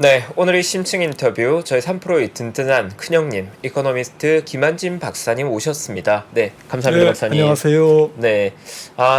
네, 오늘의 심층 인터뷰 저희 3프로의 든든한 큰형님 이코노미스트 김한진 박사님 오셨습니다. 네, 감사합니다. 네, 박사님. 안녕하세요. 네,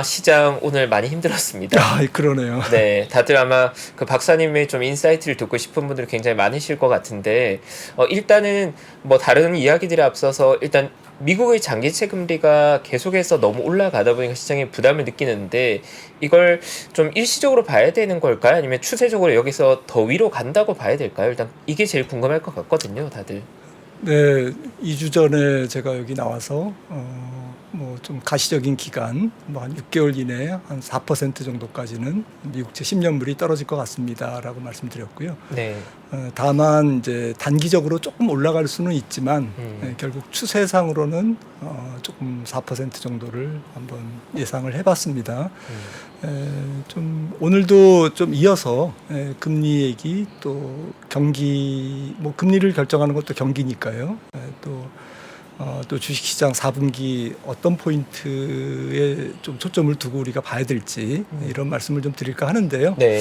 시장 오늘 많이 힘들었습니다. 그러네요. 네, 다들 아마 그 박사님의 좀 인사이트를 듣고 싶은 분들이 굉장히 많으실 것 같은데 일단은 뭐 다른 이야기들에 앞서서 일단 미국의 장기채 금리가 계속해서 너무 올라가다 보니까 시장에 부담을 느끼는데 이걸 좀 일시적으로 봐야 되는 걸까요? 아니면 추세적으로 여기서 더 위로 간다고 봐야 될까요? 일단 이게 제일 궁금할 것 같거든요, 다들. 네, 2주 전에 제가 여기 나와서 뭐 좀 가시적인 기간, 뭐 한 6개월 이내에 한 4% 정도까지는 미국채 10년물이 떨어질 것 같습니다라고 말씀드렸고요. 네. 다만 이제 단기적으로 조금 올라갈 수는 있지만 결국 추세상으로는 조금 4% 정도를 한번 예상을 해봤습니다. 좀 오늘도 좀 이어서 금리 얘기 또 경기 뭐 금리를 결정하는 것도 경기니까요. 또 주식시장 4분기 어떤 포인트에 좀 초점을 두고 우리가 봐야 될지 이런 말씀을 좀 드릴까 하는데요. 네.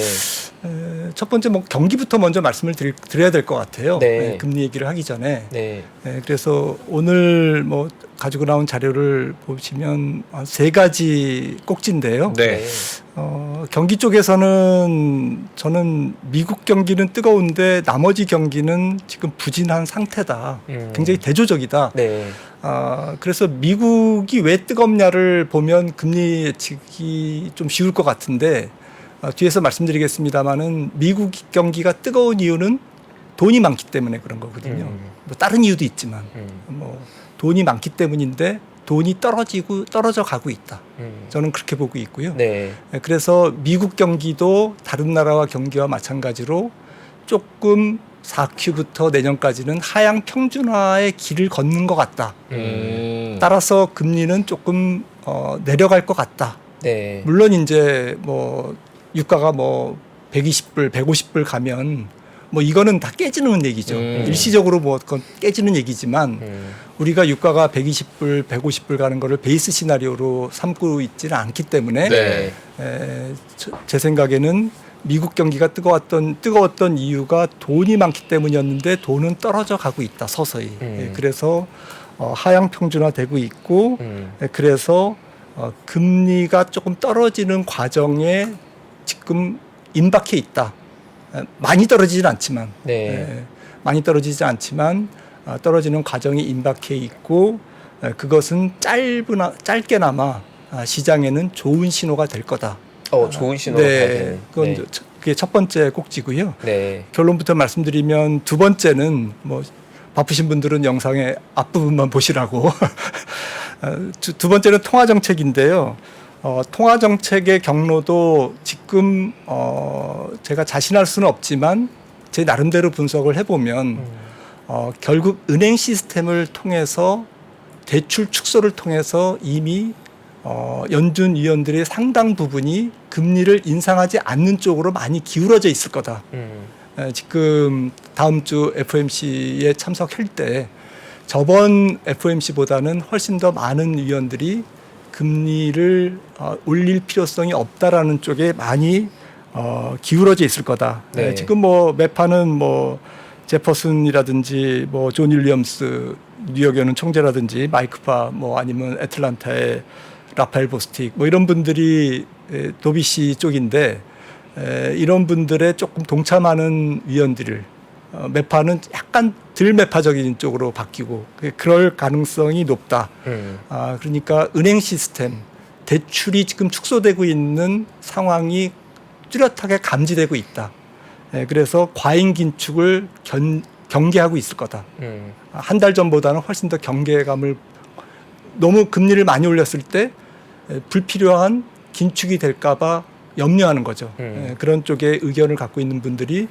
첫 번째 뭐 경기부터 먼저 말씀을 드려야 될 것 같아요. 네. 금리 얘기를 하기 전에. 네. 그래서 오늘 뭐 가지고 나온 자료를 보시면 세 가지 꼭지인데요. 네. 경기 쪽에서는 저는 미국 경기는 뜨거운데 나머지 경기는 지금 부진한 상태다. 굉장히 대조적이다. 네. 그래서 미국이 왜 뜨겁냐를 보면 금리 예측이 좀 쉬울 것 같은데 뒤에서 말씀드리겠습니다만은 미국 경기가 뜨거운 이유는 돈이 많기 때문에 그런 거거든요. 뭐 다른 이유도 있지만 뭐 돈이 많기 때문인데 돈이 떨어져 가고 있다. 저는 그렇게 보고 있고요. 네. 그래서 미국 경기도 다른 나라와 경기와 마찬가지로 조금 4Q부터 내년까지는 하향 평준화의 길을 걷는 것 같다. 따라서 금리는 조금 내려갈 것 같다. 네. 물론 이제 뭐 유가가 뭐 120불, 150불 가면 뭐 이거는 다 깨지는 얘기죠. 일시적으로 뭐 그건 깨지는 얘기지만 우리가 유가가 120불, 150불 가는 거를 베이스 시나리오로 삼고 있지는 않기 때문에 네. 제 생각에는 미국 경기가 뜨거웠던 이유가 돈이 많기 때문이었는데 돈은 떨어져 가고 있다, 서서히. 그래서 하향 평준화되고 있고 그래서 금리가 조금 떨어지는 과정에 지금 임박해 있다. 많이 떨어지진 않지만, 많이 떨어지지 않지만 떨어지는 과정이 임박해 있고 그것은 짧게나마 시장에는 좋은 신호가 될 거다. 좋은 신호가 네, 그건 그게 첫 번째 꼭지고요. 네. 결론부터 말씀드리면 두 번째는 뭐 바쁘신 분들은 영상의 앞부분만 보시라고. 두 번째는 통화 정책인데요. 통화 정책의 경로도 지금 제가 자신할 수는 없지만 제 나름대로 분석을 해보면 결국 은행 시스템을 통해서 대출 축소를 통해서 이미 연준 위원들의 상당 부분이 금리를 인상하지 않는 쪽으로 많이 기울어져 있을 거다. 지금 다음 주 FOMC에 참석할 때 저번 FOMC보다는 훨씬 더 많은 위원들이 금리를 올릴 필요성이 없다라는 쪽에 많이 기울어져 있을 거다. 네. 지금 뭐 매파는 뭐 제퍼슨이라든지 뭐 존 윌리엄스 뉴욕에 오는 총재라든지 마이크 파 뭐 아니면 애틀란타의 라파엘 보스틱 뭐 이런 분들이 도비시 쪽인데 이런 분들의 조금 동참하는 위원들을 매파는 약간 덜 매파적인 쪽으로 바뀌고 그럴 가능성이 높다. 그러니까 은행 시스템 대출이 지금 축소되고 있는 상황이 뚜렷하게 감지되고 있다. 그래서 과잉 긴축을 경계하고 있을 거다. 한 달 전보다는 훨씬 더 경계감을 너무 금리를 많이 올렸을 때 불필요한 긴축이 될까봐 염려하는 거죠. 그런 쪽에 의견을 갖고 있는 분들이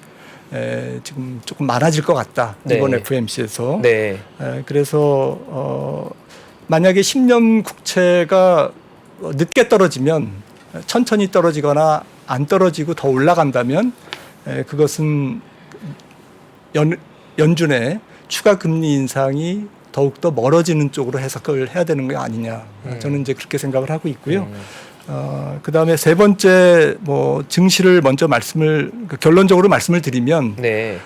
지금 조금 많아질 것 같다. 네. 이번 FOMC에서. 네. 그래서 만약에 10년 국채가 늦게 떨어지면 천천히 떨어지거나 안 떨어지고 더 올라간다면 그것은 연준의 추가 금리 인상이 더욱더 멀어지는 쪽으로 해석을 해야 되는 거 아니냐. 저는 이제 그렇게 생각을 하고 있고요. 그다음에 세 번째 뭐 증시를 먼저 결론적으로 말씀을 드리면 네.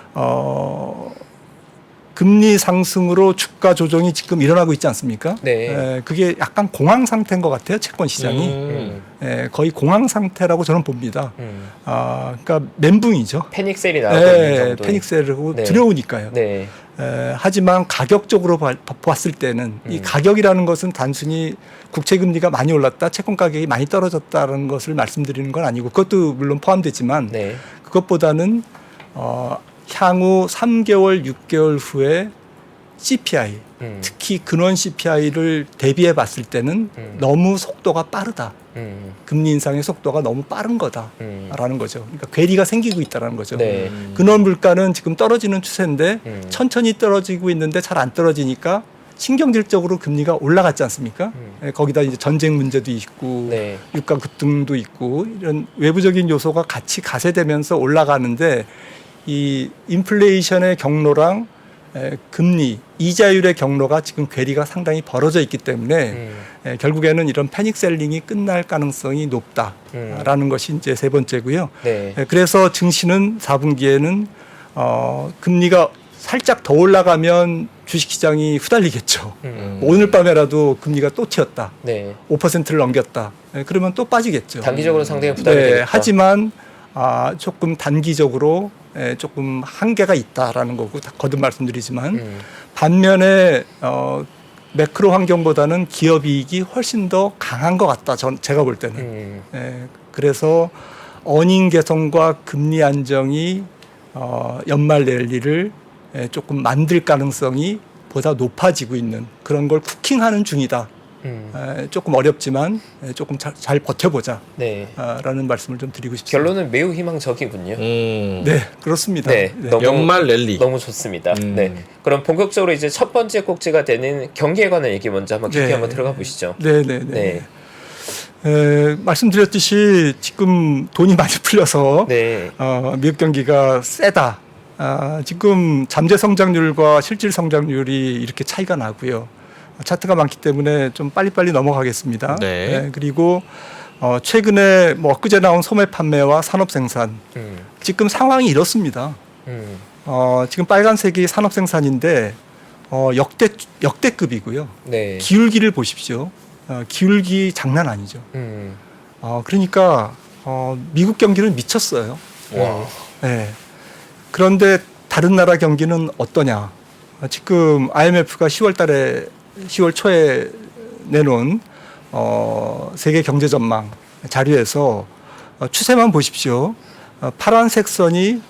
금리 상승으로 주가 조정이 지금 일어나고 있지 않습니까? 네. 그게 약간 공황 상태인 것 같아요. 채권 시장이 거의 공황 상태라고 저는 봅니다. 그러니까 멘붕이죠. 패닉셀이 나오고 있는 정도. 패닉셀이고 네. 두려우니까요. 네. 하지만 가격적으로 봤을 때는 이 가격이라는 것은 단순히 국채 금리가 많이 올랐다, 채권 가격이 많이 떨어졌다는 것을 말씀드리는 건 아니고 그것도 물론 포함되지만 네. 그것보다는 향후 3개월, 6개월 후에 CPI, 특히 근원 CPI를 대비해 봤을 때는 너무 속도가 빠르다. 금리 인상의 속도가 너무 빠른 거다라는 거죠. 그러니까 괴리가 생기고 있다는 거죠. 네. 근원 물가는 지금 떨어지는 추세인데 천천히 떨어지고 있는데 잘 안 떨어지니까 신경질적으로 금리가 올라갔지 않습니까? 거기다 이제 전쟁 문제도 있고 네. 유가 급등도 있고 이런 외부적인 요소가 같이 가세되면서 올라가는데 이 인플레이션의 경로랑 금리, 이자율의 경로가 지금 괴리가 상당히 벌어져 있기 때문에 결국에는 이런 패닉 셀링이 끝날 가능성이 높다라는 것이 이제 세 번째고요. 네. 그래서 증시는 4분기에는 금리가 살짝 더 올라가면 주식시장이 후달리겠죠. 오늘 밤에라도 금리가 또 튀었다. 네. 5%를 넘겼다. 그러면 또 빠지겠죠. 단기적으로 상당히 부담이 네, 되겠다. 하지만 조금 단기적으로 조금 한계가 있다라는 거고 거듭 말씀드리지만 반면에 매크로 환경보다는 기업 이익이 훨씬 더 강한 것 같다. 제가 볼 때는. 그래서 어닝 개선과 금리 안정이 연말 랠리를 조금 만들 가능성이 보다 높아지고 있는 그런 걸 쿠킹하는 중이다. 조금 어렵지만 조금 잘 버텨보자. 네. 라는 말씀을 좀 드리고 싶습니다. 결론은 매우 희망적이군요. 네, 그렇습니다. 네. 너무, 연말 랠리. 너무 좋습니다. 네. 그럼 본격적으로 이제 첫 번째 꼭지가 되는 경기에 관한 얘기 먼저 한번 깊게 네. 한번 들어가 보시죠. 네. 말씀드렸듯이 지금 돈이 많이 풀려서 네. 미국 경기가 세다. 지금 잠재 성장률과 실질 성장률이 이렇게 차이가 나고요. 차트가 많기 때문에 좀 빨리빨리 넘어가겠습니다. 네. 그리고 최근에 뭐 엊그제 나온 소매 판매와 산업 생산 지금 상황이 이렇습니다. 지금 빨간색이 산업 생산인데 역대급이고요. 네. 기울기를 보십시오. 기울기 장난 아니죠. 그러니까 미국 경기는 미쳤어요. 와. 네. 그런데 다른 나라 경기는 어떠냐? 지금 IMF가 10월 초에 내놓은 세계 경제 전망 자료에서 추세만 보십시오. 파란색 선이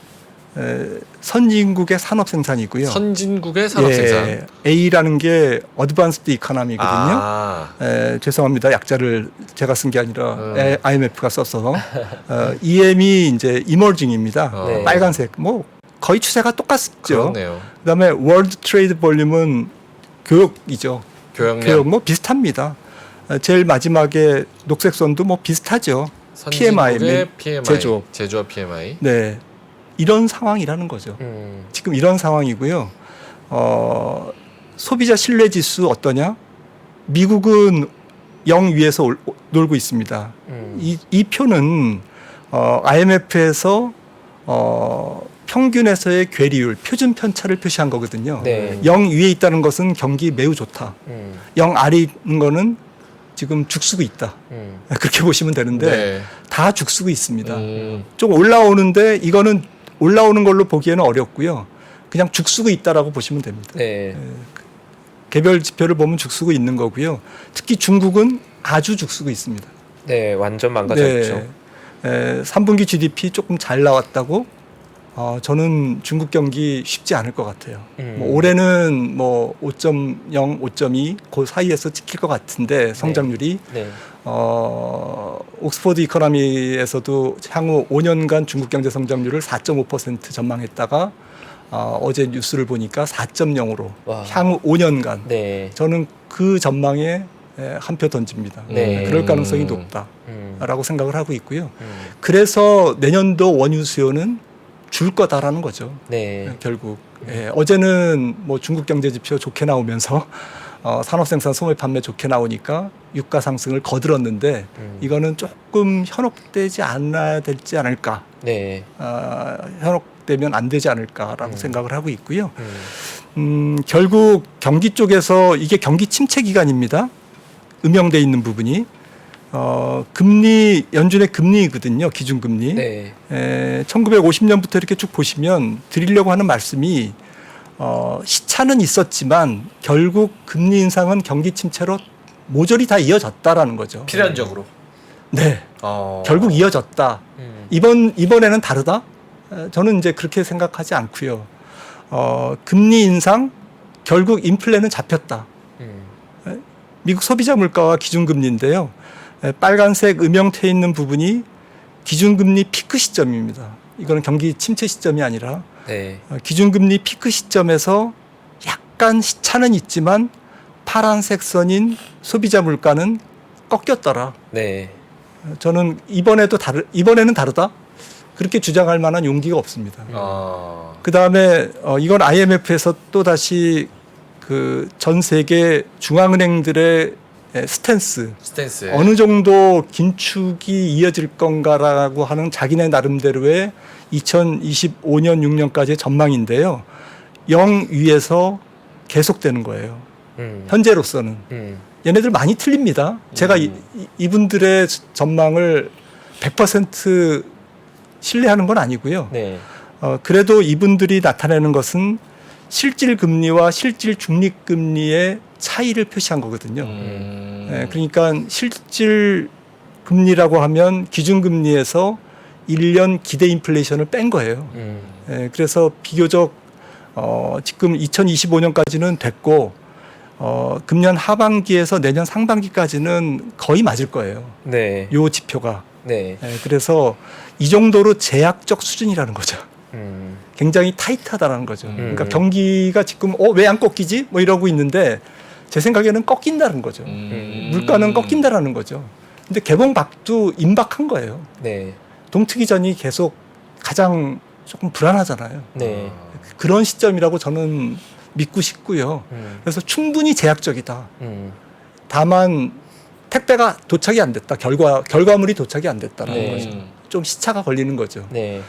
선진국의 산업 생산이고요. 선진국의 산업 생산. A라는 게 어드밴스드 이코노미거든요. 죄송합니다. 약자를 제가 쓴 게 아니라 IMF가 써서 EM이 이제 이머징입니다. 네. 빨간색 뭐 거의 추세가 똑같죠. 그렇네요. 그다음에 월드 트레이드 볼륨은 교역이죠. 교역량. 교역 뭐 비슷합니다. 제일 마지막에 녹색 선도 뭐 비슷하죠. PMI, 선진국의 PMI, 제조업. 제조업 PMI. 네, 이런 상황이라는 거죠. 지금 이런 상황이고요. 소비자 신뢰 지수 어떠냐? 미국은 0 위에서 놀고 있습니다. 이 표는 IMF에서 평균에서의 괴리율, 표준 편차를 표시한 거거든요. 네. 0 위에 있다는 것은 경기 매우 좋다. 0 아래 있는 거는 지금 죽쓰고 있다. 그렇게 보시면 되는데 네. 다 죽쓰고 있습니다. 좀 올라오는데 이거는 올라오는 걸로 보기에는 어렵고요. 그냥 죽쓰고 있다라고 보시면 됩니다. 네. 개별 지표를 보면 죽쓰고 있는 거고요. 특히 중국은 아주 죽쓰고 있습니다. 네, 완전 망가졌죠. 3분기 GDP 조금 잘 나왔다고 저는 중국 경기 쉽지 않을 것 같아요. 뭐 올해는 뭐 5.0, 5.2 그 사이에서 찍힐 것 같은데 성장률이 네. 옥스퍼드 이코노미에서도 향후 5년간 중국 경제 성장률을 4.5% 전망했다가 어제 뉴스를 보니까 4.0으로 와. 향후 5년간 네. 저는 그 전망에 한 표 던집니다. 네. 그럴 가능성이 높다라고 생각을 하고 있고요. 음. 그래서 내년도 원유 수요는 줄 거다라는 거죠. 네. 결국 어제는 뭐 중국 경제 지표 좋게 나오면서 산업 생산 소매 판매 좋게 나오니까 유가 상승을 거들었는데 이거는 조금 현혹되지 않아야 되지 않을까. 네. 현혹되면 안 되지 않을까라고 생각을 하고 있고요. 결국 경기 쪽에서 이게 경기 침체 기간입니다. 음영돼 있는 부분이 금리 연준의 금리거든요. 기준금리. 네. 1950년부터 이렇게 쭉 보시면 드리려고 하는 말씀이 시차는 있었지만 결국 금리 인상은 경기 침체로 모조리 다 이어졌다라는 거죠. 필연적으로. 네. 결국 이어졌다. 이번에는 다르다? 저는 이제 그렇게 생각하지 않고요. 금리 인상 결국 인플레는 잡혔다. 미국 소비자 물가와 기준금리인데요. 빨간색 음영돼 있는 부분이 기준금리 피크 시점입니다. 이거는 경기 침체 시점이 아니라 네. 기준금리 피크 시점에서 약간 시차는 있지만 파란색 선인 소비자 물가는 꺾였더라. 네. 저는 이번에는 다르다. 그렇게 주장할 만한 용기가 없습니다. 그 다음에 이건 IMF에서 또 다시 그 전 세계 중앙은행들의 스탠스 어느 정도 긴축이 이어질 건가라고 하는 자기네 나름대로의 2025년 6년까지의 전망인데요. 0 위에서 계속되는 거예요. 현재로서는. 얘네들 많이 틀립니다. 제가 이분들의 전망을 100% 신뢰하는 건 아니고요. 네. 그래도 이분들이 나타내는 것은 실질 금리와 실질 중립 금리의 차이를 표시한 거거든요. 네, 그러니까 실질 금리라고 하면 기준금리에서 1년 기대 인플레이션을 뺀 거예요. 네, 그래서 비교적 지금 2025년까지는 됐고 금년 하반기에서 내년 상반기까지는 거의 맞을 거예요. 네. 요 지표가. 네. 네, 그래서 이 정도로 제약적 수준이라는 거죠. 굉장히 타이트하다는 거죠. 그러니까 경기가 지금 왜 안 꺾이지? 뭐 이러고 있는데 제 생각에는 꺾인다는 거죠. 물가는 꺾인다라는 거죠. 근데 개봉박도 임박한 거예요. 네. 동트기 전이 계속 가장 조금 불안하잖아요. 네. 그런 시점이라고 저는 믿고 싶고요. 그래서 충분히 제약적이다. 다만 택배가 도착이 안 됐다. 결과물이 도착이 안 됐다는 네. 거죠. 좀 시차가 걸리는 거죠. 네.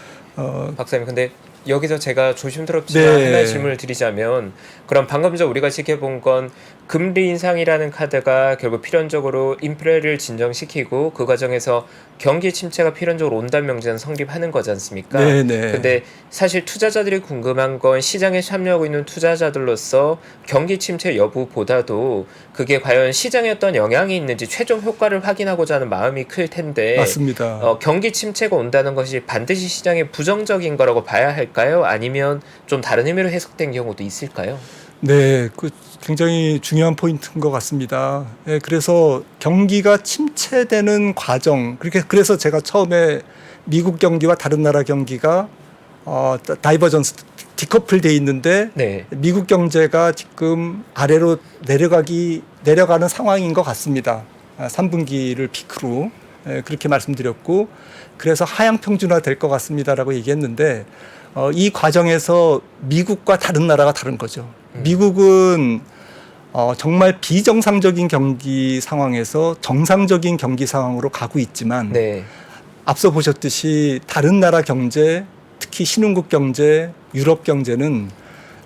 박사님, 근데 여기서 제가 조심스럽지만 네. 하나의 질문을 드리자면, 그럼 방금 전 우리가 지켜본 건 금리 인상이라는 카드가 결국 필연적으로 인플레를 진정시키고 그 과정에서 경기 침체가 필연적으로 온다는 명제는 성립하는 거지 않습니까? 네네. 근데 사실 투자자들이 궁금한 건 시장에 참여하고 있는 투자자들로서 경기 침체 여부보다도 그게 과연 시장에 어떤 영향이 있는지 최종 효과를 확인하고자 하는 마음이 클 텐데, 맞습니다. 경기 침체가 온다는 것이 반드시 시장에 부정적인 거라고 봐야 할까요? 아니면 좀 다른 의미로 해석된 경우도 있을까요? 네, 그 굉장히 중요한 포인트인 것 같습니다. 네, 그래서 경기가 침체되는 과정, 그래서 제가 처음에 미국 경기와 다른 나라 경기가 다이버전스 디커플 돼 있는데 네. 미국 경제가 지금 아래로 내려가는 상황인 것 같습니다. 3분기를 피크로 그렇게 말씀드렸고, 그래서 하향 평준화 될 것 같습니다라고 얘기했는데 이 과정에서 미국과 다른 나라가 다른 거죠. 미국은 정말 비정상적인 경기 상황에서 정상적인 경기 상황으로 가고 있지만 네. 앞서 보셨듯이 다른 나라 경제, 특히 신흥국 경제, 유럽 경제는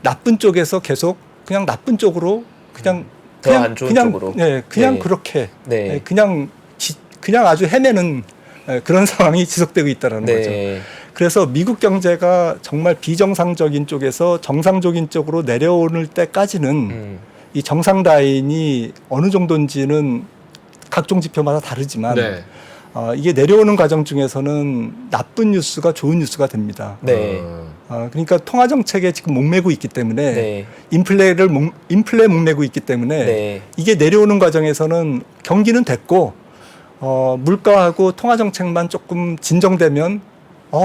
나쁜 쪽에서 계속 그냥 나쁜 쪽으로 그냥 더 안 좋은 쪽으로. 네, 그냥 네. 그렇게 네. 그냥 아주 헤매는 그런 상황이 지속되고 있다는 거죠. 네. 그래서 미국 경제가 정말 비정상적인 쪽에서 정상적인 쪽으로 내려오는 때까지는 이 정상 라인이 어느 정도인지는 각종 지표마다 다르지만 네. 이게 내려오는 과정 중에서는 나쁜 뉴스가 좋은 뉴스가 됩니다. 네. 그러니까 통화 정책에 지금 목매고 있기 때문에 네. 인플레 목매고 있기 때문에 네. 이게 내려오는 과정에서는 경기는 됐고 물가하고 통화 정책만 조금 진정되면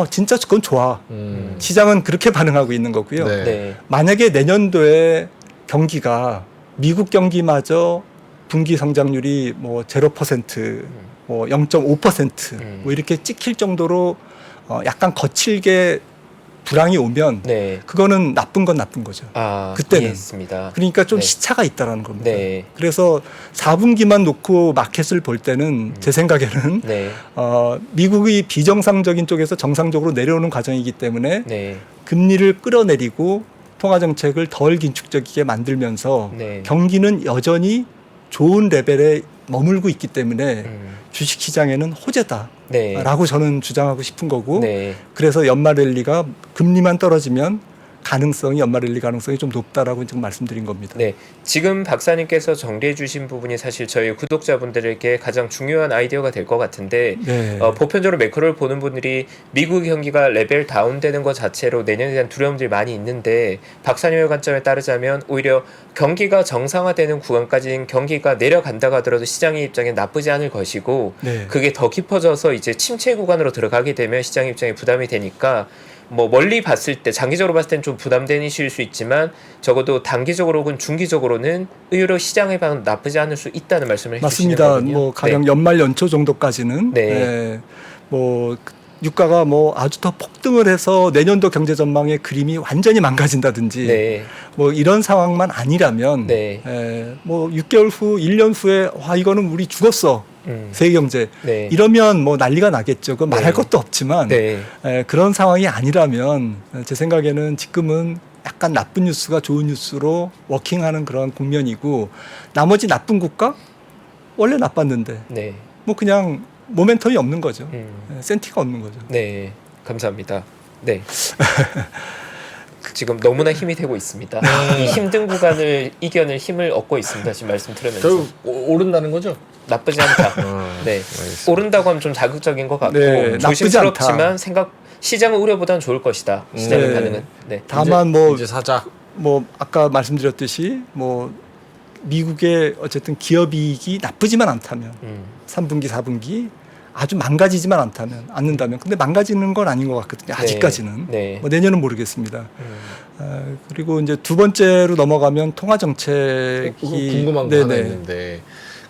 진짜 그건 좋아. 시장은 그렇게 반응하고 있는 거고요. 네. 네. 만약에 내년도에 경기가 미국 경기마저 분기 성장률이 뭐 0%, 뭐 0.5%, 뭐 이렇게 찍힐 정도로 약간 거칠게 불황이 오면 네. 그거는 나쁜 건 나쁜 거죠. 아, 그때는. 이해했습니다. 그러니까 좀 네. 시차가 있다라는 겁니다. 네. 그래서 4분기만 놓고 마켓을 볼 때는 제 생각에는 네. 미국이 비정상적인 쪽에서 정상적으로 내려오는 과정이기 때문에 네. 금리를 끌어내리고 통화 정책을 덜 긴축적이게 만들면서 네. 경기는 여전히 좋은 레벨에 머물고 있기 때문에 주식 시장에는 호재다라고 네. 저는 주장하고 싶은 거고 네. 그래서 연말 랠리가 금리만 떨어지면 연말 랠리 가능성이 좀 높다라고 지금 말씀드린 겁니다. 네, 지금 박사님께서 정리해 주신 부분이 사실 저희 구독자분들에게 가장 중요한 아이디어가 될 것 같은데 네. 보편적으로 매크로를 보는 분들이 미국 경기가 레벨 다운되는 것 자체로 내년에 대한 두려움들이 많이 있는데 박사님의 관점에 따르자면 오히려 경기가 정상화되는 구간까지는 경기가 내려간다고 하더라도 시장의 입장에 나쁘지 않을 것이고 네. 그게 더 깊어져서 이제 침체 구간으로 들어가게 되면 시장 입장에 부담이 되니까 뭐 멀리 봤을 때 장기적으로 봤을 때는 좀 부담되실 수 있지만 적어도 단기적으로 혹은 중기적으로는 의외로 시장의 방은 나쁘지 않을 수 있다는 말씀을 해주시는 맞습니다. 거군요. 뭐 가령 네. 연말 연초 정도까지는 네. 뭐 유가가 뭐 아주 더 폭등을 해서 내년도 경제 전망의 그림이 완전히 망가진다든지 네. 뭐 이런 상황만 아니라면 네. 뭐 6개월 후, 1년 후에 와 이거는 우리 죽었어. 세계 경제 네. 이러면 뭐 난리가 나겠죠. 그건 말할 네. 것도 없지만 네. 그런 상황이 아니라면 제 생각에는 지금은 약간 나쁜 뉴스가 좋은 뉴스로 워킹하는 그런 국면이고 나머지 나쁜 국가 원래 나빴는데 네. 뭐 그냥 모멘텀이 없는 거죠. 음. 센티가 없는 거죠. 네. 감사합니다. 네. 지금 너무나 힘이 되고 있습니다. 이 힘든 구간을 이겨낼 힘을 얻고 있습니다. 지금 말씀 들으면서 결국 오른다는 거죠? 나쁘지 않다. 네. 알겠습니다. 오른다고 하면 좀 자극적인 것 같고 네, 나쁘지 조심스럽지만 시장은 우려보다는 좋을 것이다. 시장의 네. 반응은. 네. 다만 이제 사자. 뭐 아까 말씀드렸듯이 뭐 미국의 어쨌든 기업이익이 나쁘지만 않다면 3분기, 4분기 아주 망가지지만 않는다면 근데 망가지는 건 아닌 것 같거든요. 아직까지는. 네. 뭐 내년은 모르겠습니다. 그리고 이제 두 번째로 넘어가면 통화 정책이 궁금한 거 하나 있는데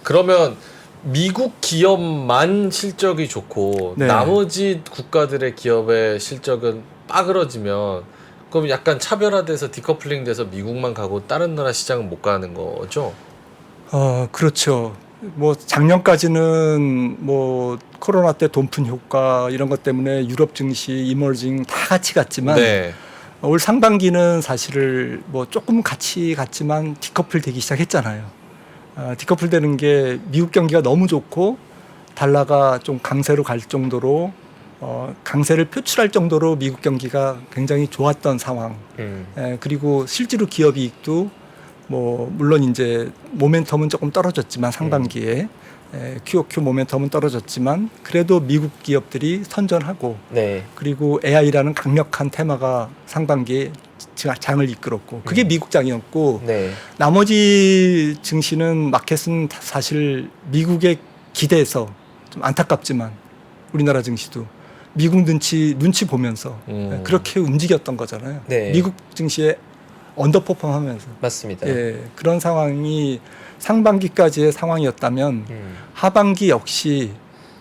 그러면 미국 기업만 실적이 좋고 네. 나머지 국가들의 기업의 실적은 빠그러지면 그럼 약간 차별화돼서 디커플링 돼서 미국만 가고 다른 나라 시장은 못 가는 거죠? 그렇죠. 뭐 작년까지는 뭐 코로나 때 돈푼 효과 이런 것 때문에 유럽 증시, 이머징 다 같이 갔지만 네. 올 상반기는 사실 뭐 조금 같이 갔지만 디커플 되기 시작했잖아요. 디커플 되는 게 미국 경기가 너무 좋고 달러가 좀 강세로 갈 정도로 강세를 표출할 정도로 미국 경기가 굉장히 좋았던 상황. 그리고 실제로 기업 이익도 뭐 물론 이제 모멘텀은 조금 떨어졌지만 상반기에 QOQ 모멘텀은 떨어졌지만 그래도 미국 기업들이 선전하고 네. 그리고 AI라는 강력한 테마가 상반기에 장을 이끌었고 그게 미국 장이었고 네. 나머지 증시는 마켓은 사실 미국에 기대해서 좀 안타깝지만 우리나라 증시도 미국 눈치 보면서 그렇게 움직였던 거잖아요. 네. 미국 증시에 언더퍼폼하면서 맞습니다. 그런 상황이 상반기까지의 상황이었다면 하반기 역시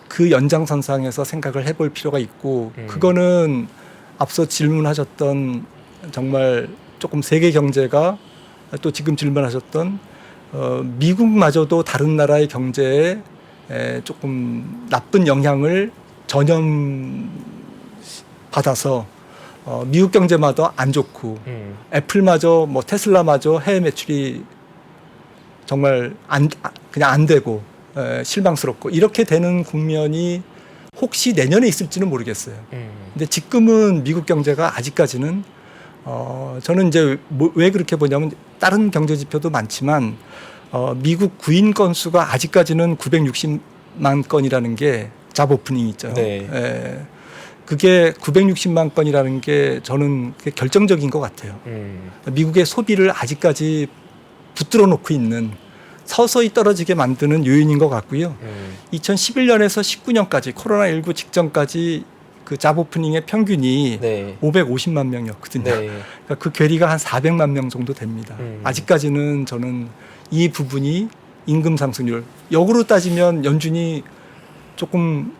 그 연장선상에서 생각을 해볼 필요가 있고 그거는 앞서 질문하셨던 정말 조금 세계 경제가 또 지금 질문하셨던 미국마저도 다른 나라의 경제에 조금 나쁜 영향을 전염받아서 미국 경제마다 안 좋고 애플마저 뭐 테슬라마저 해외 매출이 정말 그냥 안 되고 실망스럽고 이렇게 되는 국면이 혹시 내년에 있을지는 모르겠어요. 근데 지금은 미국 경제가 아직까지는 저는 이제 왜 그렇게 보냐면 다른 경제 지표도 많지만 미국 구인 건수가 아직까지는 960만 건이라는 게 잡 오프닝 있죠. 네. 그게 960만 건이라는 게 저는 그게 결정적인 것 같아요. 미국의 소비를 아직까지 붙들어 놓고 있는 서서히 떨어지게 만드는 요인인 것 같고요. 2011년에서 19년까지 코로나19 직전까지 그 잡 오프닝의 평균이 네. 550만 명이었거든요. 네. 그러니까 그 괴리가 한 400만 명 정도 됩니다. 아직까지는 저는 이 부분이 임금 상승률 역으로 따지면 연준이 조금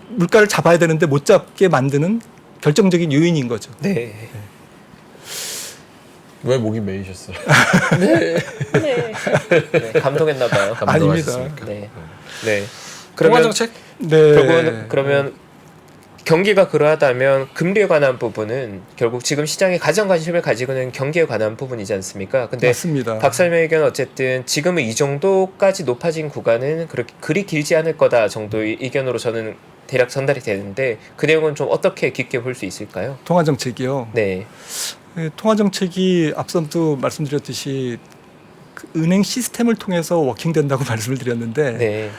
물가를 잡아야 되는데 못 잡게 만드는 결정적인 요인인 거죠. 네. 왜 목이 메이셨어요? 네. 네. 감동했나 봐요. 감동하셨습니까? 네. 네. 통화 그러면 정책? 네. 결국은 그러면 경기가 그러하다면 금리에 관한 부분은 결국 지금 시장이 가장 관심을 가지고 있는 경기에 관한 부분이지 않습니까? 근데 맞습니다. 박사님의 의견은 어쨌든 지금은 이 정도까지 높아진 구간은 그리 길지 않을 거다 정도의 의견으로 저는 대략 전달이 되는데 그 내용은 좀 어떻게 깊게 볼 수 있을까요? 통화 정책이요. 네. 통화 정책이 앞선도 말씀드렸듯이 그 은행 시스템을 통해서 워킹된다고 말씀을 드렸는데 네.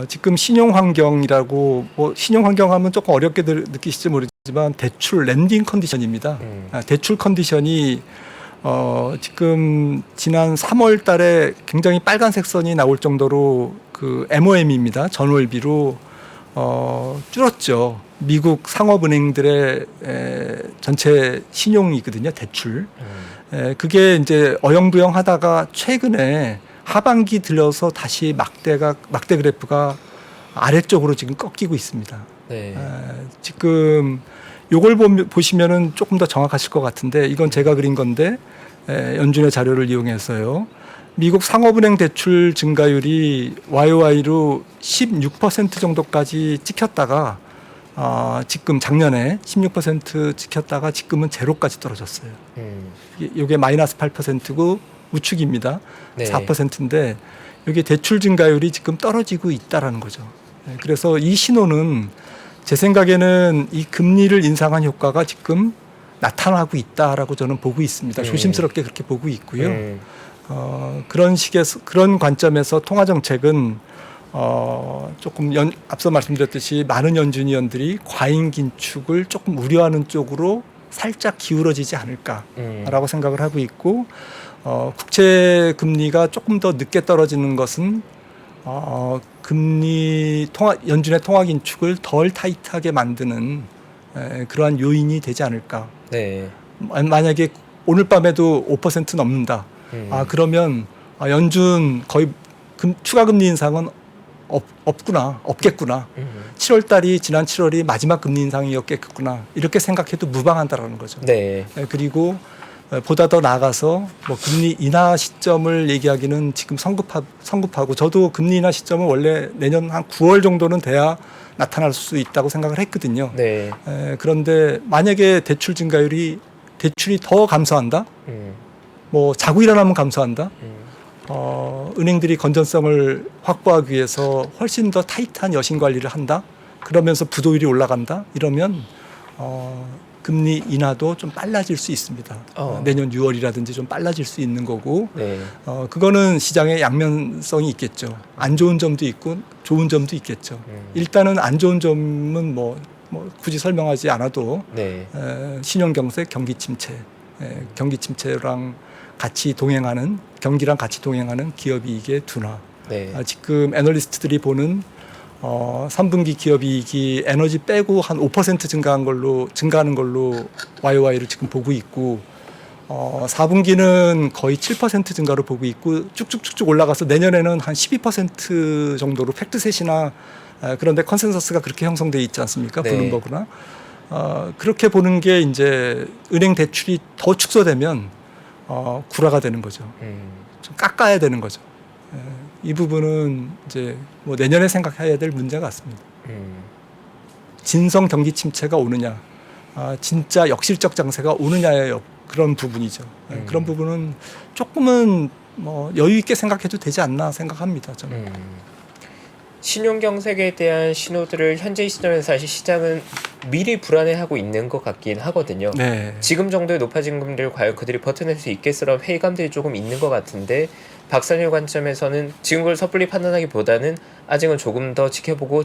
지금 신용 환경이라고 뭐 신용 환경하면 조금 어렵게 느끼실지 모르지만 대출 랜딩 컨디션입니다. 대출 컨디션이 지금 지난 3월 달에 굉장히 빨간색 선이 나올 정도로 그 MOM입니다. 전월비로 줄었죠. 미국 상업은행들의 전체 신용이거든요. 대출. 그게 이제 어영부영하다가 최근에 하반기 들어서 다시 막대 그래프가 아래쪽으로 지금 꺾이고 있습니다. 네. 지금 요걸 보시면은 조금 더 정확하실 것 같은데 이건 제가 그린 건데 연준의 자료를 이용해서요. 미국 상업은행 대출 증가율이 YOY로 16% 정도까지 찍혔다가 지금 작년에 16% 찍혔다가 지금은 제로까지 떨어졌어요. 이게 마이너스 8%고 우측입니다. 네. 4%인데 이게 대출 증가율이 지금 떨어지고 있다라는 거죠. 그래서 이 신호는 제 생각에는 이 금리를 인상한 효과가 지금 나타나고 있다라고 저는 보고 있습니다. 조심스럽게 그렇게 보고 있고요. 그런 관점에서 통화 정책은 조금 앞서 말씀드렸듯이 많은 연준위원들이 과잉 긴축을 조금 우려하는 쪽으로 살짝 기울어지지 않을까라고 생각을 하고 있고 국채 금리가 조금 더 늦게 떨어지는 것은 연준의 통화 긴축을 덜 타이트하게 만드는 그러한 요인이 되지 않을까. 네. 만약에 오늘 밤에도 5% 넘는다. 그러면 연준 거의 추가 금리 인상은 없겠구나. 7월 달이 지난 7월이 마지막 금리 인상이었겠구나. 이렇게 생각해도 무방한다라는 거죠. 네. 그리고 보다 더 나아가서 뭐 금리 인하 시점을 얘기하기는 지금 성급하고 저도 금리 인하 시점은 원래 내년 한 9월 정도는 돼야 나타날 수 있다고 생각을 했거든요. 네. 그런데 만약에 대출이 더 감소한다? 뭐 자고 일어나면 감소한다? 은행들이 건전성을 확보하기 위해서 훨씬 더 타이트한 여신 관리를 한다? 그러면서 부도율이 올라간다? 이러면 금리 인하도 좀 빨라질 수 있습니다. 내년 6월이라든지 좀 빨라질 수 있는 거고, 네. 그거는 시장의 양면성이 있겠죠. 안 좋은 점도 있고 좋은 점도 있겠죠. 일단은 안 좋은 점은 뭐 굳이 설명하지 않아도 네. 신용 경색, 경기 침체, 경기 침체랑 같이 동행하는 경기랑 같이 동행하는 기업이익의 둔화. 네. 지금 애널리스트들이 보는 3분기 기업이익이 에너지 빼고 한 5% 증가하는 걸로 YOY를 지금 보고 있고 4분기는 거의 7% 증가로 보고 있고 쭉쭉쭉쭉 올라가서 내년에는 한 12% 정도로 팩트셋이나 그런데 컨센서스가 그렇게 형성돼 있지 않습니까? 네. 블룸버그나 그렇게 보는 게 이제 은행 대출이 더 축소되면 구라가 되는 거죠. 좀 깎아야 되는 거죠. 이 부분은 이제 뭐 내년에 생각해야 될 문제 같습니다. 진성 경기 침체가 오느냐, 진짜 역실적 장세가 오느냐의 그런 부분이죠. 그런 부분은 조금은 뭐 여유 있게 생각해도 되지 않나 생각합니다. 저는. 신용 경색에 대한 신호들을 현재 시점에서 사실 시장은 미리 불안해하고 있는 것 같긴 하거든요. 네. 지금 정도의 높아진 금리를 과연 그들이 버텨낼 수 있겠으란 회의감들이 조금 있는 것 같은데 박사님 관점에서는 지금 그걸 섣불리 판단하기보다는 아직은 조금 더 지켜보고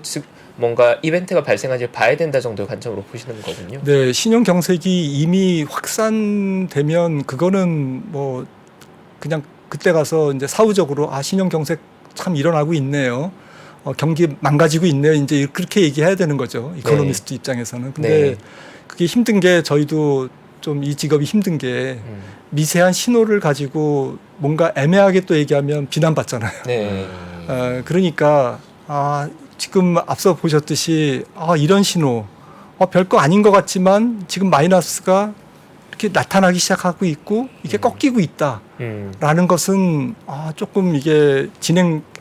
뭔가 이벤트가 발생하지 봐야 된다 정도의 관점으로 보시는 거군요. 네, 신용 경색이 이미 확산되면 그거는 뭐 그냥 그때 가서 이제 사후적으로 신용 경색 참 일어나고 있네요. 경기 망가지고 있네요. 이제 그렇게 얘기해야 되는 거죠. 이코노미스트 입장에서는. 근데 네. 그게 힘든 게 저희도 좀 이 직업이 힘든 게 미세한 신호를 가지고 뭔가 애매하게 또 얘기하면 비난받잖아요. 네. 그러니까 지금 앞서 보셨듯이 이런 신호 별거 아닌 것 같지만 지금 마이너스가 이렇게 나타나기 시작하고 있고 이게 꺾이고 있다라는 것은 조금 이게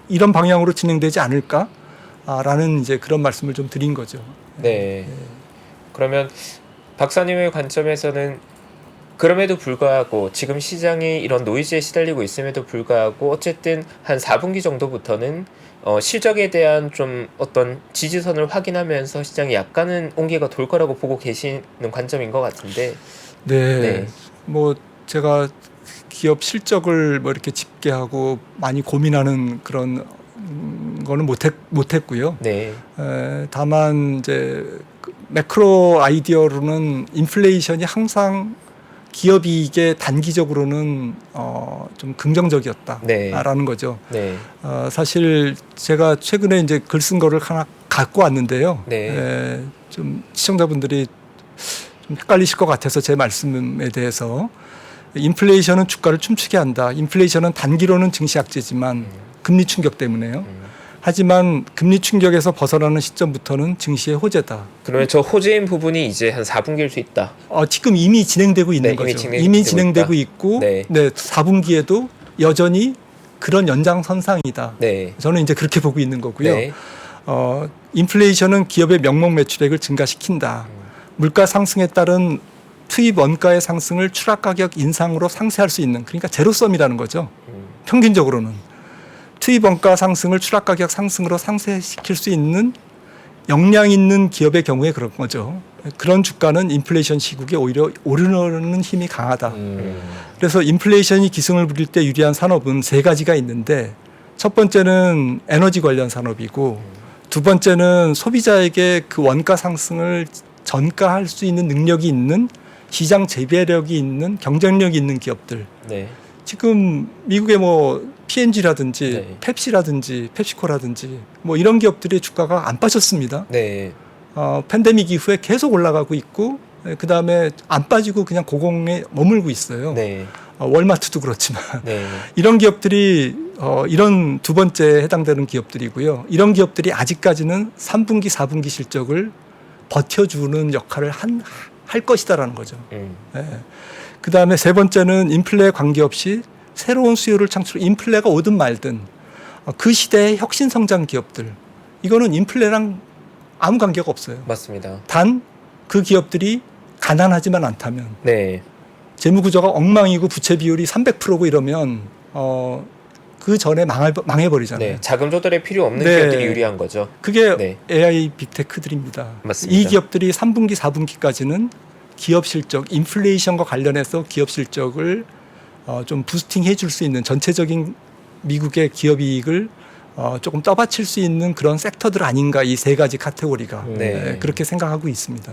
이런 방향으로 진행되지 않을까라는 이제 그런 말씀을 좀 드린 거죠. 네. 그러면 박사님의 관점에서는 그럼에도 불구하고 지금 시장이 이런 노이즈에 시달리고 있음에도 불구하고 어쨌든 한 4분기 정도부터는 실적에 대한 좀 어떤 지지선을 확인하면서 시장이 약간은 온기가 돌 거라고 보고 계시는 관점인 것 같은데. 네. 네. 뭐 제가 기업 실적을 뭐 이렇게 집계하고 많이 고민하는 그런 거는 못했고요. 네. 다만 이제 매크로 아이디어로는 인플레이션이 항상 기업 이익에 단기적으로는 좀 긍정적이었다라는 네. 거죠. 네. 사실 제가 최근에 이제 글 쓴 거를 하나 갖고 왔는데요. 네. 좀 시청자분들이 좀 헷갈리실 것 같아서 제 말씀에 대해서 인플레이션은 주가를 춤추게 한다. 인플레이션은 단기로는 증시 악재지만 금리 충격 때문에요. 하지만 금리 충격에서 벗어나는 시점부터는 증시의 호재다. 그러면 저 호재인 부분이 이제 한 4분기일 수 있다. 지금 이미 진행되고 있는 네, 거죠. 이미 이미 진행되고 진행되고 있고 네. 4분기에도 여전히 그런 연장선상이다. 네. 저는 이제 그렇게 보고 있는 거고요. 네. 인플레이션은 기업의 명목 매출액을 증가시킨다. 물가 상승에 따른 투입 원가의 상승을 추락 가격 인상으로 상쇄할 수 있는, 그러니까 제로섬이라는 거죠. 평균적으로는 투입 원가 상승을 추락 가격 상승으로 상쇄시킬 수 있는 역량 있는 기업의 경우에 그런 거죠. 그런 주가는 인플레이션 시국에 오히려 오르는 힘이 강하다. 그래서 인플레이션이 기승을 부릴 때 유리한 산업은 세 가지가 있는데, 첫 번째는 에너지 관련 산업이고, 두 번째는 소비자에게 그 원가 상승을 전가할 수 있는 능력이 있는, 시장 재배력이 있는, 경쟁력이 있는 기업들. 네. 지금 미국의 뭐 P&G라든지 네. 펩시라든지 펩시코라든지 뭐 이런 기업들의 주가가 안 빠졌습니다. 네. 팬데믹 이후에 계속 올라가고 있고, 그 다음에 안 빠지고 그냥 고공에 머물고 있어요. 네. 월마트도 그렇지만 네. 이런 기업들이 이런 두 번째에 해당되는 기업들이고요. 이런 기업들이 아직까지는 3분기, 4분기 실적을 버텨주는 역할을 할 것이다라는 거죠. 그 다음에 세 번째는 인플레에 관계없이 새로운 수요를 창출, 인플레가 오든 말든 그 시대의 혁신 성장 기업들, 이거는 인플레랑 아무 관계가 없어요. 맞습니다. 단 그 기업들이 가난하지만 않다면, 네. 재무 구조가 엉망이고 부채 비율이 300%고 이러면 그 전에 망해버리잖아요. 네. 자금 조달에 필요 없는 네. 기업들이 유리한 거죠. 그게 네. AI 빅테크들입니다. 맞습니다. 이 기업들이 3분기, 4분기까지는 기업 실적, 인플레이션과 관련해서 기업 실적을 좀 부스팅 해줄 수 있는, 전체적인 미국의 기업 이익을 조금 떠받칠 수 있는 그런 섹터들 아닌가, 이 세 가지 카테고리가. 네. 그렇게 생각하고 있습니다.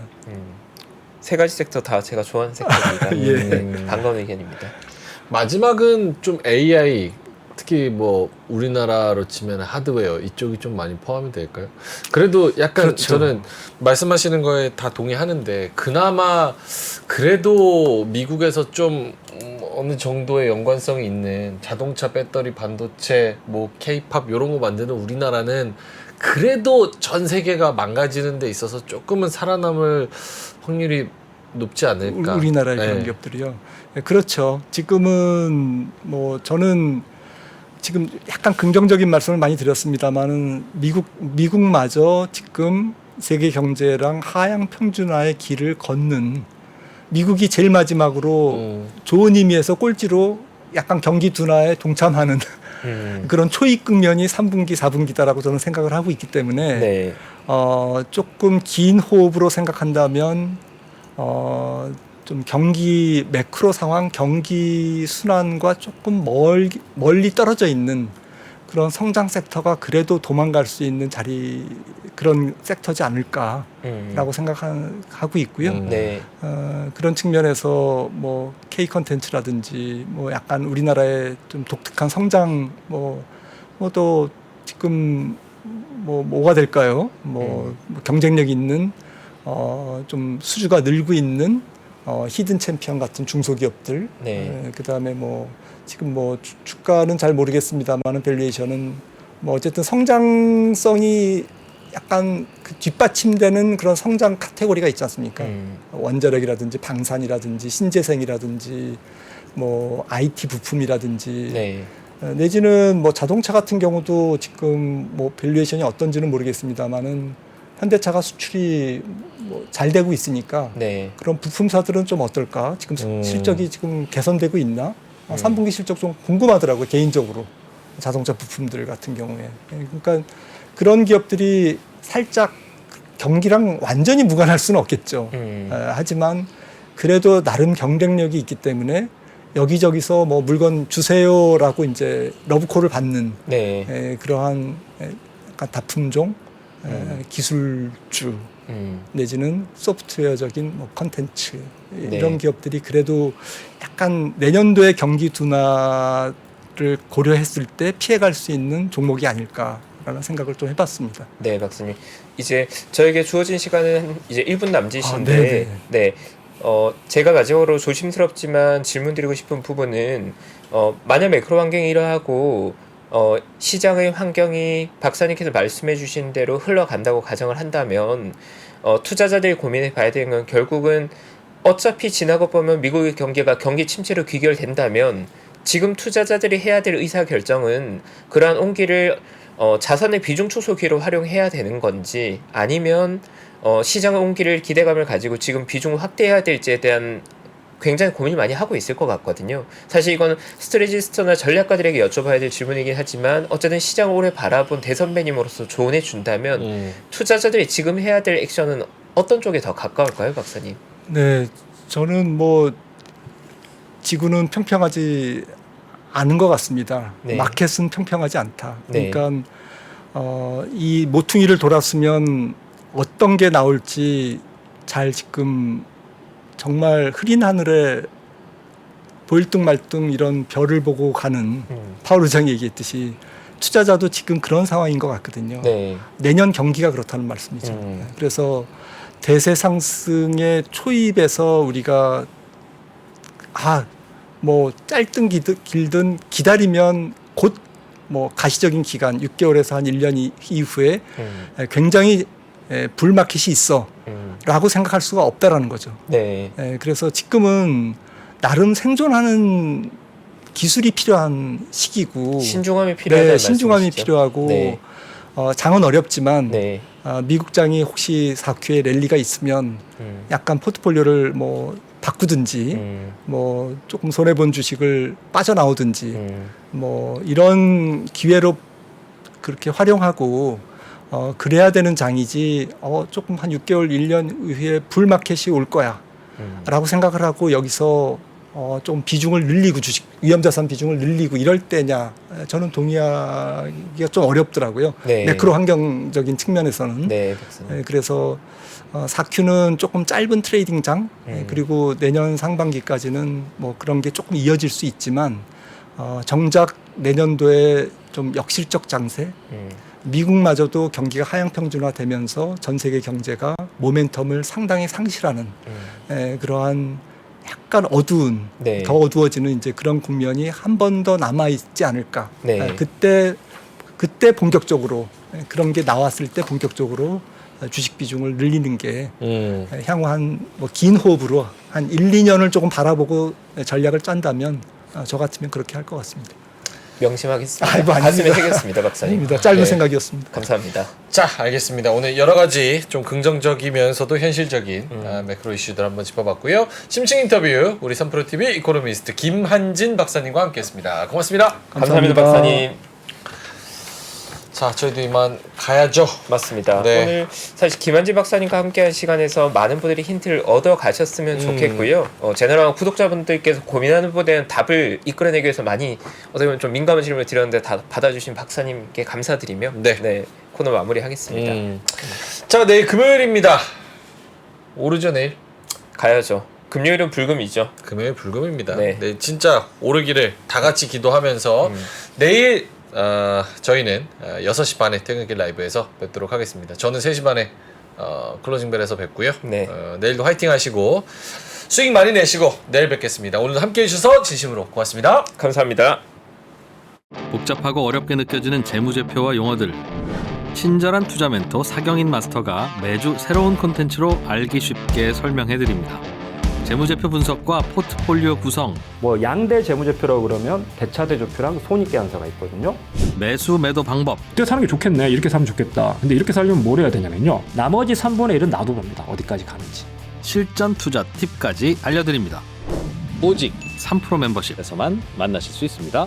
세 가지 섹터 다 제가 좋아하는 섹터입니다. 예. 네. 반가운 의견입니다. 마지막은 좀 AI, 특히 뭐 우리나라로 치면 하드웨어 이쪽이 좀 많이 포함이 될까요? 그래도 약간 그렇죠. 저는 말씀하시는 거에 다 동의하는데, 그나마 그래도 미국에서 좀 어느 정도의 연관성이 있는 자동차, 배터리, 반도체, 뭐 K-팝 이런 거 만드는 우리나라는 그래도 전 세계가 망가지는 데 있어서 조금은 살아남을 확률이 높지 않을까. 우리나라의 네. 그런 기업들이요. 네, 그렇죠. 지금은 뭐 저는 지금 약간 긍정적인 말씀을 많이 드렸습니다만은 미국마저 지금 세계 경제랑 하향 평준화의 길을 걷는, 미국이 제일 마지막으로 좋은 의미에서 꼴찌로 약간 경기 둔화에 동참하는 그런 초입 국면이 3분기, 4분기다라고 저는 생각을 하고 있기 때문에 네. 조금 긴 호흡으로 생각한다면 좀 경기 매크로 상황, 경기 순환과 조금 멀리 떨어져 있는 그런 성장 섹터가 그래도 도망갈 수 있는 그런 섹터지 않을까라고 생각하고 있고요. 네. 그런 측면에서 뭐 K 컨텐츠라든지 뭐 약간 우리나라의 좀 독특한 성장 또 지금 뭐가 될까요? 뭐 경쟁력 있는 좀 수주가 늘고 있는 히든 챔피언 같은 중소기업들. 네. 그다음에 뭐 지금 뭐 주가는 잘 모르겠습니다만은 밸류에이션은 뭐 어쨌든 성장성이 약간 그 뒷받침되는 그런 성장 카테고리가 있지 않습니까? 음. 원자력이라든지 방산이라든지 신재생이라든지 뭐 IT 부품이라든지 네. 내지는 뭐 자동차 같은 경우도 지금 뭐 밸류에이션이 어떤지는 모르겠습니다만은 현대차가 수출이 뭐 잘 되고 있으니까 네. 그런 부품사들은 좀 어떨까? 지금 실적이 지금 개선되고 있나? 3분기 실적 좀 궁금하더라고요, 개인적으로. 자동차 부품들 같은 경우에. 그러니까 그런 기업들이 살짝 경기랑 완전히 무관할 수는 없겠죠. 하지만 그래도 나름 경쟁력이 있기 때문에 여기저기서 뭐 물건 주세요라고 이제 러브콜을 받는 네. 그러한 약간 다품종 기술주 내지는 소프트웨어적인 뭐 컨텐츠 이런 네. 기업들이 그래도 약간 내년도의 경기 둔화를 고려했을 때 피해갈 수 있는 종목이 아닐까라는 생각을 좀 해봤습니다. 네, 박사님. 이제 저에게 주어진 시간은 이제 1분 남짓인데, 네네. 네. 제가 마지막으로 조심스럽지만 질문드리고 싶은 부분은, 만약 매크로 환경이 이러하고, 시장의 환경이 박사님께서 말씀해 주신 대로 흘러간다고 가정을 한다면, 투자자들이 고민해 봐야 되는 건 결국은 어차피 지나고 보면 미국의 경기가 경기 침체로 귀결된다면 지금 투자자들이 해야 될 의사 결정은 그러한 온기를 자산의 비중 축소기로 활용해야 되는 건지 아니면 시장의 온기를 기대감을 가지고 지금 비중을 확대해야 될지에 대한 굉장히 고민을 많이 하고 있을 것 같거든요. 사실 이건 스트레지스트나 전략가들에게 여쭤봐야 될 질문이긴 하지만 어쨌든 시장을 오래 바라본 대선배님으로서 조언해 준다면 투자자들이 지금 해야 될 액션은 어떤 쪽에 더 가까울까요, 박사님? 네, 저는 뭐 지구는 평평하지 않은 것 같습니다. 네. 마켓은 평평하지 않다. 네. 그러니까 이 모퉁이를 돌았으면 어떤 게 나올지 잘 지금 정말 흐린 하늘에 보일 듯 말 듯 이런 별을 보고 가는 파월 의장이 얘기했듯이 투자자도 지금 그런 상황인 것 같거든요. 네. 내년 경기가 그렇다는 말씀이죠. 그래서 대세 상승의 초입에서 우리가 뭐 짧든 길든 기다리면 곧 뭐 가시적인 기간 6개월에서 한 1년 이후에 굉장히 불마켓이 있어 라고 생각할 수가 없다라는 거죠. 네. 그래서 지금은 나름 생존하는 기술이 필요한 시기고 신중함이 필요하다는 신중함이 말씀이시죠? 필요하고 네. 장은 어렵지만 네. 미국 장이 혹시 4Q에 랠리가 있으면 약간 포트폴리오를 뭐 바꾸든지 뭐 조금 손해본 주식을 빠져나오든지 뭐 이런 기회로 그렇게 활용하고 그래야 되는 장이지 조금 한 6개월 1년 후에 불마켓이 올 거야 라고 생각을 하고 여기서 좀 비중을 늘리고 주식 위험자산 비중을 늘리고 이럴 때냐 저는 동의하기가 좀 어렵더라고요. 네. 매크로 환경적인 측면에서는. 네, 박사님. 그래서 4Q는 조금 짧은 트레이딩 장 그리고 내년 상반기까지는 뭐 그런 게 조금 이어질 수 있지만 정작 내년도에 좀 역실적 장세 미국마저도 경기가 하향 평준화되면서 전 세계 경제가 모멘텀을 상당히 상실하는 그러한 약간 어두운 네. 더 어두워지는 이제 그런 국면이 한 번 더 남아 있지 않을까. 네. 그때 본격적으로 그런 게 나왔을 때 본격적으로 주식 비중을 늘리는 게 향후 한 뭐 긴 호흡으로 한 1, 2년을 조금 바라보고 전략을 짠다면 저 같으면 그렇게 할 것 같습니다. 명심하겠습니다. 아이고, 아닙니다. 가슴에 새겼습니다, 박사님. 아닙니다. 짧은 네. 생각이었습니다. 감사합니다. 자, 알겠습니다. 오늘 여러 가지 좀 긍정적이면서도 현실적인 매크로 이슈들 한번 짚어봤고요. 심층 인터뷰 우리 3프로TV 이코노미스트 김한진 박사님과 함께했습니다. 고맙습니다. 감사합니다, 박사님. 자, 저희도 이만 가야죠. 맞습니다. 네. 오늘 사실 김한진 박사님과 함께한 시간에서 많은 분들이 힌트를 얻어 가셨으면 좋겠고요. 제너럴 구독자분들께서 고민하는 부분에 대한 답을 이끌어내기 위해서 많이 어떻게 보면 좀 민감한 질문을 드렸는데 다 받아주신 박사님께 감사드리며 네. 코너 마무리하겠습니다. 자, 내일 금요일입니다. 오르죠, 내일? 가야죠. 금요일은 불금이죠. 금요일 불금입니다. 네. 내일 진짜 오르기를 다 같이 기도하면서 내일 저희는 6시 반에 퇴근길 라이브에서 뵙도록 하겠습니다. 저는 3시 반에 클로징벨에서 뵙고요. 네. 내일도 화이팅 하시고 수익 많이 내시고 내일 뵙겠습니다. 오늘도 함께해 주셔서 진심으로 고맙습니다. 감사합니다. 복잡하고 어렵게 느껴지는 재무제표와 용어들 친절한 투자 멘토 사경인 마스터가 매주 새로운 콘텐츠로 알기 쉽게 설명해드립니다. 재무제표 분석과 포트폴리오 구성, 뭐 양대 재무제표라고 그러면 대차대조표랑 손익계산서가 있거든요. 매수 매도 방법, 이렇게 사는 게 좋겠네. 이렇게 사면 좋겠다. 근데 이렇게 살려면 뭘 해야 되냐면요. 나머지 3분의 1은 놔둬봅니다. 어디까지 가는지. 실전 투자 팁까지 알려드립니다. 오직 3프로 멤버십에서만 만나실 수 있습니다.